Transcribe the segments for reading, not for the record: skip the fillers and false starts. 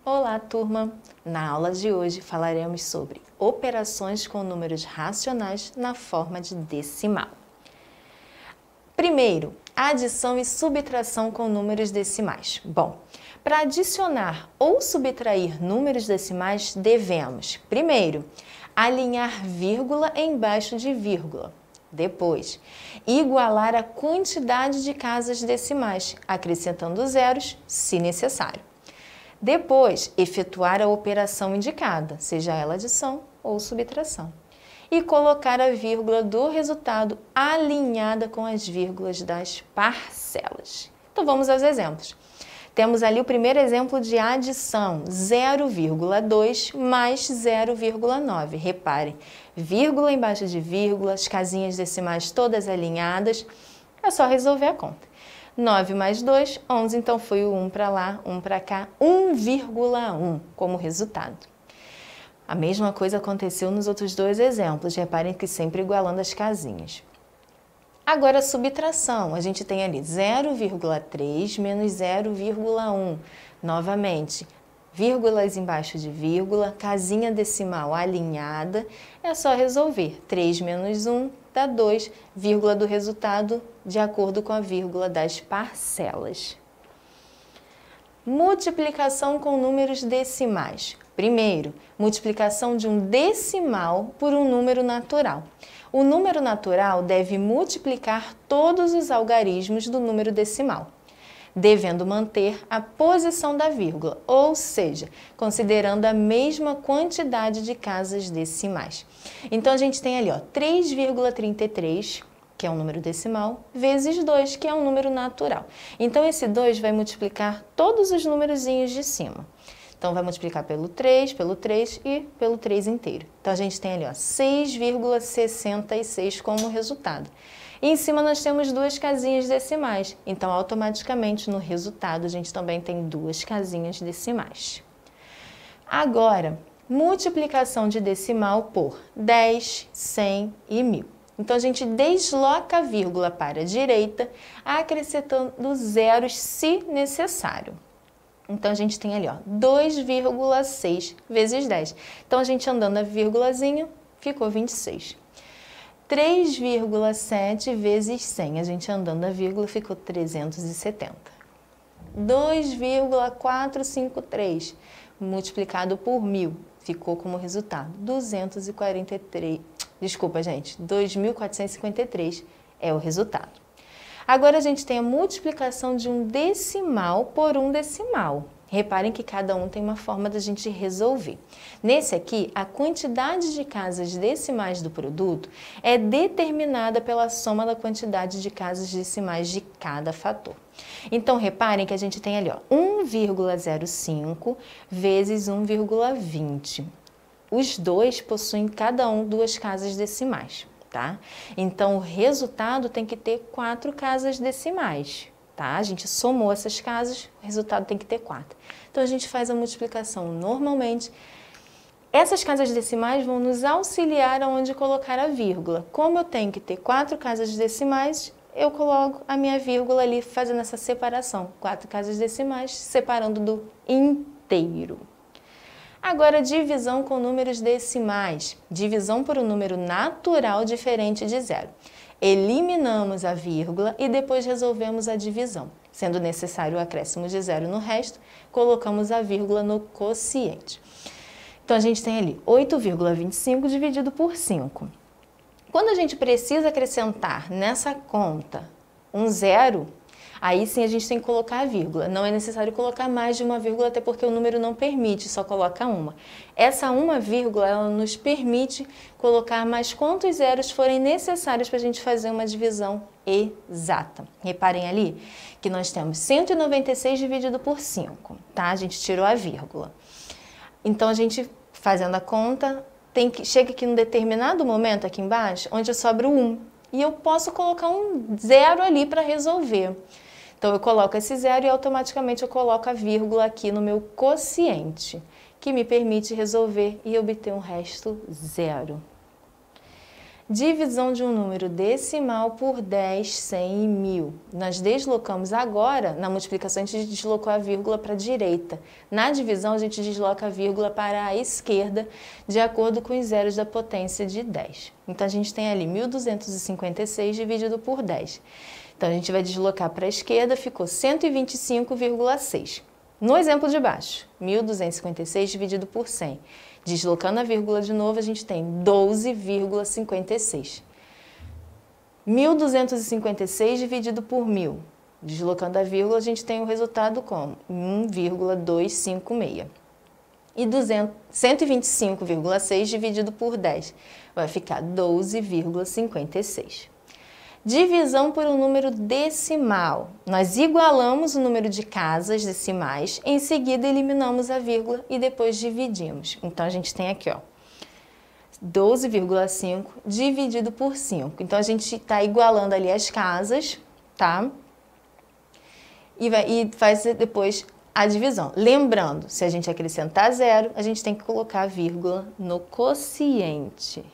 Olá, turma! Na aula de hoje falaremos sobre operações com números racionais na forma de decimal. Primeiro, adição e subtração com números decimais. Bom, para adicionar ou subtrair números decimais, devemos, primeiro, alinhar vírgula embaixo de vírgula. Depois, igualar a quantidade de casas decimais, acrescentando zeros, se necessário. Depois, efetuar a operação indicada, seja ela adição ou subtração. E colocar a vírgula do resultado alinhada com as vírgulas das parcelas. Então, vamos aos exemplos. Temos ali o primeiro exemplo de adição, 0,2 mais 0,9. Reparem, vírgula embaixo de vírgula, as casinhas decimais todas alinhadas. É só resolver a conta. 9 mais 2, 11, então foi o 1 para lá, 1 para cá, 1,1 como resultado. A mesma coisa aconteceu nos outros dois exemplos, reparem que sempre igualando as casinhas. Agora, a subtração, a gente tem ali 0,3 menos 0,1. Novamente, vírgulas embaixo de vírgula, casinha decimal alinhada, é só resolver. 3 menos 1 dá 2, vírgula do resultado de acordo com a vírgula das parcelas. Multiplicação com números decimais. Primeiro, multiplicação de um decimal por um número natural. O número natural deve multiplicar todos os algarismos do número decimal, devendo manter a posição da vírgula, ou seja, considerando a mesma quantidade de casas decimais. Então, a gente tem ali 3,33, que é um número decimal, vezes 2, que é um número natural. Então, esse 2 vai multiplicar todos os numerozinhos de cima. Então, vai multiplicar pelo 3 e pelo 3 inteiro. Então, a gente tem ali 6,66 como resultado. E em cima nós temos duas casinhas decimais. Então, automaticamente, no resultado, a gente também tem duas casinhas decimais. Agora, multiplicação de decimal por 10, 100 e 1000. Então, a gente desloca a vírgula para a direita, acrescentando zeros se necessário. Então, a gente tem ali 2,6 vezes 10. Então, a gente andando a vírgulazinha, ficou 26. 3,7 vezes 100, a gente andando a vírgula, ficou 370. 2,453 multiplicado por 1000, ficou como resultado 2.453 é o resultado. Agora, a gente tem a multiplicação de um decimal por um decimal. Reparem que cada um tem uma forma da gente resolver. Nesse aqui, a quantidade de casas decimais do produto é determinada pela soma da quantidade de casas decimais de cada fator. Então, reparem que a gente tem ali 1,05 vezes 1,20. Os dois possuem cada um duas casas decimais, tá? Então, o resultado tem que ter 4 casas decimais. Tá? A gente somou essas casas, o resultado tem que ter 4. Então, a gente faz a multiplicação normalmente. Essas casas decimais vão nos auxiliar aonde colocar a vírgula. Como eu tenho que ter 4 casas decimais, eu coloco a minha vírgula ali fazendo essa separação. 4 casas decimais, separando do inteiro. Agora, divisão com números decimais. Divisão por um número natural diferente de zero. Eliminamos a vírgula e depois resolvemos a divisão. Sendo necessário o acréscimo de zero no resto, colocamos a vírgula no quociente. Então, a gente tem ali 8,25 dividido por 5. Quando a gente precisa acrescentar nessa conta um zero, aí sim a gente tem que colocar a vírgula. Não é necessário colocar mais de uma vírgula, até porque o número não permite, só coloca uma. Essa uma vírgula, ela nos permite colocar mais quantos zeros forem necessários para a gente fazer uma divisão exata. Reparem ali que nós temos 196 dividido por 5, tá? A gente tirou a vírgula. Então, a gente, fazendo a conta, chega aqui num determinado momento, aqui embaixo, onde sobra o 1. E eu posso colocar um zero ali para resolver. Então, eu coloco esse zero e automaticamente eu coloco a vírgula aqui no meu quociente, que me permite resolver e obter um resto zero. Divisão de um número decimal por 10, 100 e 1000. Nós deslocamos agora, na multiplicação a gente deslocou a vírgula para a direita. Na divisão a gente desloca a vírgula para a esquerda, de acordo com os zeros da potência de 10. Então a gente tem ali 1256 dividido por 10. Então a gente vai deslocar para a esquerda, ficou 125,6. No exemplo de baixo, 1256 dividido por 100. Deslocando a vírgula de novo, a gente tem 12,56. 1256 dividido por 1000. Deslocando a vírgula, a gente tem o resultado como 1,256. E 125,6 dividido por 10 vai ficar 12,56. Divisão por um número decimal. Nós igualamos o número de casas decimais, em seguida eliminamos a vírgula e depois dividimos. Então, a gente tem aqui, ó, 12,5 dividido por 5. Então, a gente está igualando ali as casas, tá? E faz depois a divisão. Lembrando, se a gente acrescentar zero, a gente tem que colocar a vírgula no quociente.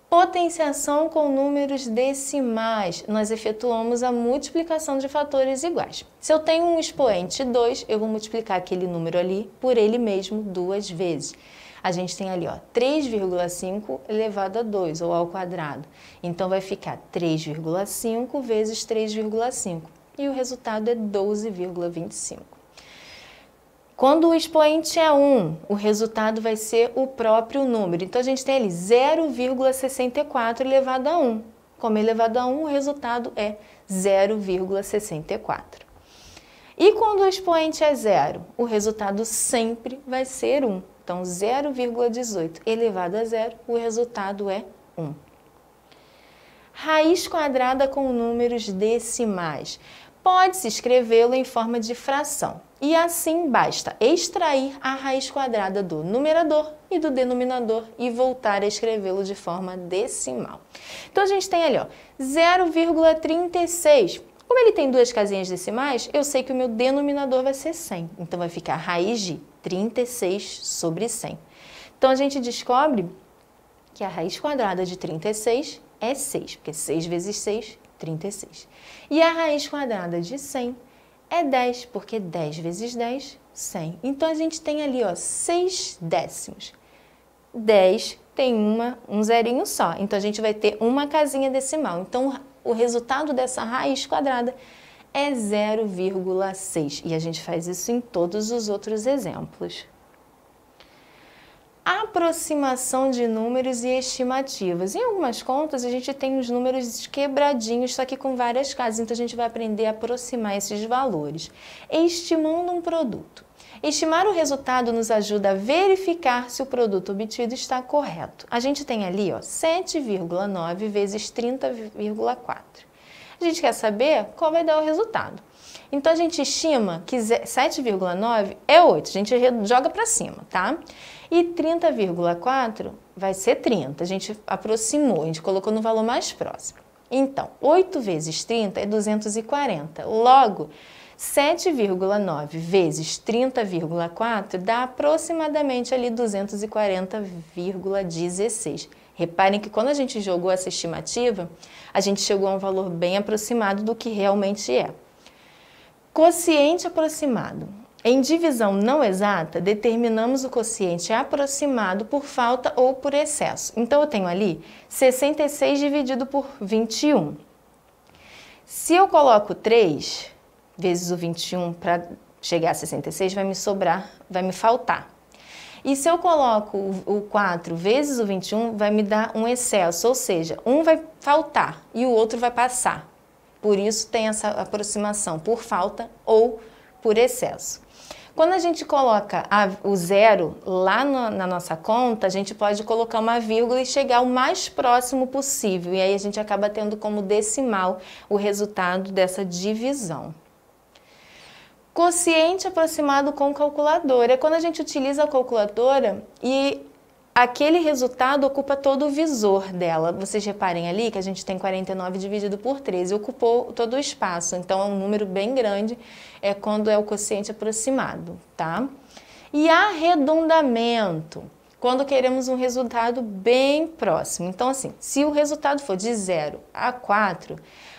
Potenciação com números decimais. Nós efetuamos a multiplicação de fatores iguais. Se eu tenho um expoente 2, eu vou multiplicar aquele número ali por ele mesmo 2 vezes. A gente tem ali, ó, 3,5 elevado a 2, ou ao quadrado. Então, vai ficar 3,5 vezes 3,5. E o resultado é 12,25. Quando o expoente é 1, o resultado vai ser o próprio número. Então, a gente tem ali 0,64 elevado a 1. Como elevado a 1, o resultado é 0,64. E quando o expoente é 0, o resultado sempre vai ser 1. Então, 0,18 elevado a 0, o resultado é 1. Raiz quadrada com números decimais. Pode-se escrevê-lo em forma de fração. E assim basta extrair a raiz quadrada do numerador e do denominador e voltar a escrevê-lo de forma decimal. Então, a gente tem ali, ó, 0,36. Como ele tem duas casinhas decimais, eu sei que o meu denominador vai ser 100. Então, vai ficar raiz de 36 sobre 100. Então, a gente descobre que a raiz quadrada de 36 é 6, porque 6 vezes 6, 36. E a raiz quadrada de 100 é 10, porque 10 vezes 10, 100. Então, a gente tem ali, ó, 6 décimos. 10 tem um zerinho só, então a gente vai ter uma casinha decimal. Então, o resultado dessa raiz quadrada é 0,6. E a gente faz isso em todos os outros exemplos. Aproximação de números e estimativas. Em algumas contas, a gente tem os números quebradinhos, só que com várias casas. Então, a gente vai aprender a aproximar esses valores. Estimando um produto. Estimar o resultado nos ajuda a verificar se o produto obtido está correto. A gente tem ali, ó, 7,9 vezes 30,4. A gente quer saber qual vai dar o resultado. Então, a gente estima que 7,9 é 8. A gente joga para cima, tá? E 30,4 vai ser 30. A gente aproximou, a gente colocou no valor mais próximo. Então, 8 vezes 30 é 240. Logo, 7,9 vezes 30,4 dá aproximadamente ali 240,16. Reparem que quando a gente jogou essa estimativa, a gente chegou a um valor bem aproximado do que realmente é. Quociente aproximado. Em divisão não exata, determinamos o quociente aproximado por falta ou por excesso. Então, eu tenho ali 66 dividido por 21. Se eu coloco 3 vezes o 21 para chegar a 66, vai me faltar. E se eu coloco o 4 vezes o 21, vai me dar um excesso, ou seja, um vai faltar e o outro vai passar. Por isso tem essa aproximação por falta ou por excesso. Quando a gente coloca o zero lá na nossa conta, a gente pode colocar uma vírgula e chegar o mais próximo possível. E aí a gente acaba tendo como decimal o resultado dessa divisão. Quociente aproximado com calculadora. É quando a gente utiliza a calculadora e aquele resultado ocupa todo o visor dela. Vocês reparem ali que a gente tem 49 dividido por 13, ocupou todo o espaço. Então, é um número bem grande quando é o quociente aproximado, tá? E arredondamento. quando queremos um resultado bem próximo. Então, assim, se o resultado for de 0 a 4,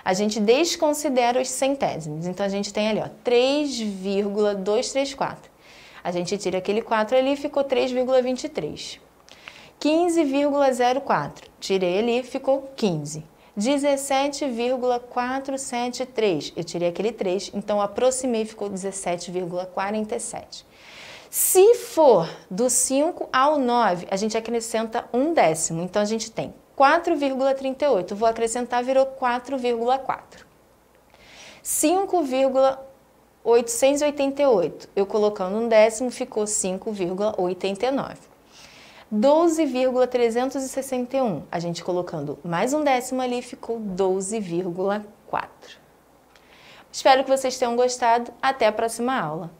a gente desconsidera os centésimos. Então, a gente tem ali, ó, 3,234. A gente tira aquele 4 ali e ficou 3,23. 15,04. Tirei ali e ficou 15. 17,473. Eu tirei aquele 3, então aproximei e ficou 17,47. Se for do 5 ao 9, a gente acrescenta um décimo. Então, a gente tem 4,38. Vou acrescentar, virou 4,4. 5,888. Eu colocando um décimo, ficou 5,89. 12,361. A gente colocando mais um décimo ali, ficou 12,4. Espero que vocês tenham gostado. Até a próxima aula.